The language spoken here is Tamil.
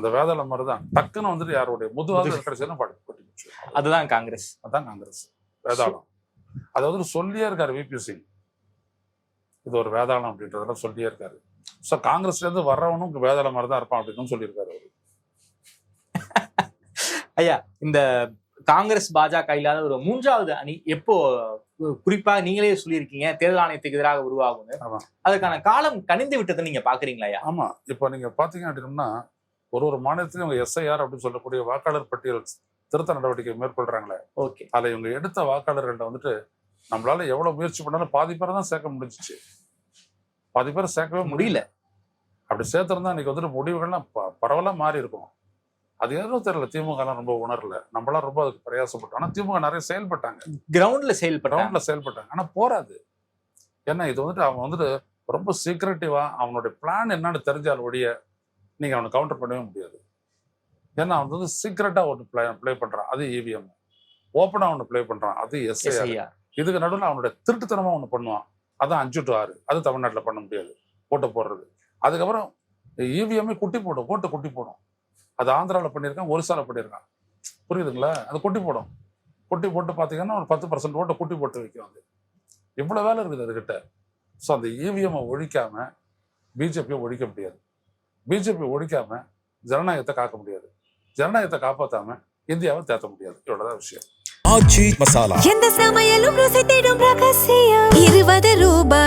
அந்த வேதாள மாதிரி தான் டக்குன்னு வந்துட்டு யாருடைய முதுகாக கிடைச்சதுன்னா கொட்டி போச்சு. அதுதான் காங்கிரஸ். அதான் காங்கிரஸ் வேதாளம். அதை வந்து சொல்லியே இருக்காரு விபி சிங், இது ஒரு வேதாளம் அப்படின்றதெல்லாம் சொல்லியே இருக்காரு. ஸோ காங்கிரஸ்ல இருந்து வர்றவனும் வேதாள மாதிரி தான் இருப்பான் அப்படின்னு சொல்லியிருக்காரு அவரு. ஐயா, இந்த காங்கிரஸ் பாஜக இல்லாத ஒரு மூன்றாவது அணி எப்போ குறிப்பா நீங்களே சொல்லியிருக்கீங்க தேர்தல் ஆணையத்துக்கு எதிராக உருவாகும், அதுக்கான காலம் கனிந்து விட்டதை நீங்க பாக்குறீங்களா? ஆமா, இப்ப நீங்க பாத்தீங்க அப்படின்னா ஒரு மாநிலத்திலும் இவங்க எஸ்ஐஆர் அப்படின்னு சொல்லக்கூடிய வாக்காளர் பட்டியல் திருத்த நடவடிக்கை மேற்கொள்றாங்களே, ஓகே, அதுல இவங்க எடுத்த வாக்காளர்கள்ட்ட வந்துட்டு நம்மளால எவ்வளவு முயற்சி பண்ணாலும் பாதி பேரை தான் சேர்க்க முடிஞ்சிச்சு, பாதி பேரை சேர்க்கவே முடியல. அப்படி சேர்த்திருந்தா இன்னைக்கு வந்துட்டு முடிவுகள்லாம் பரவலா மாறி இருக்கும். அது எதுவும் தெரியல, திமுக ரொம்ப உணரல, நம்மளாம் ரொம்ப அதுக்கு பிரயாசப்பட்டோம். ஆனா திமுக நிறைய செயல்பட்டாங்க, கிரவுண்ட்ல செயல்பட்டாங்க. ஆனா போராது. ஏன்னா இது வந்துட்டு அவன் வந்துட்டு ரொம்ப சீக்ரெட்டிவா அவனுடைய பிளான் என்னன்னு தெரிஞ்சால் ஒழிய நீங்க அவனை கவுண்டர் பண்ணவே முடியாது. ஏன்னா அவன் வந்து சீக்ரெட்டா ஒன்று பிளே பண்றான், அது இவிஎம். ஓப்பனா ஒன்று பிளே பண்றான், அது எஸ்ஐஆர். இதுக்கு நடுவில் அவனுடைய திருட்டுத்தனமா ஒன்று பண்ணுவான், அதான் 5 to 6. அது தமிழ்நாட்டில் பண்ண முடியாது, ஓட்டை போடுறது. அதுக்கப்புறம் இவிஎம்ஐ குட்டி போடும், ஓட்டை குட்டி போடும். அது ஆந்திராவில் பண்ணியிருக்கான், ஒரிசால பண்ணியிருக்கான், புரியுதுங்களா? அது குட்டி போடும், குட்டி போட்டு பார்த்தீங்கன்னா ஒரு 10% ஓட்டை குட்டி போட்டு வைக்கும். அது இவ்வளோ வேலை இருக்குது அதுக்கிட்ட. ஸோ அந்த இவிஎம்ஐ ஒழிக்காம பிஜேபியை ஒழிக்க முடியாது, பிஜேபி ஒழிக்காம ஜனநாயகத்தை காக்க முடியாது, ஜனநாயகத்தை காப்பாற்றாம இந்தியாவை தேத்த முடியாது. இவ்வளவுதான் விஷயம். ஆச்சி மசாலா, எந்த சமையலும் ருசி தேடும் ரகசியம், 20 ரூபாய்.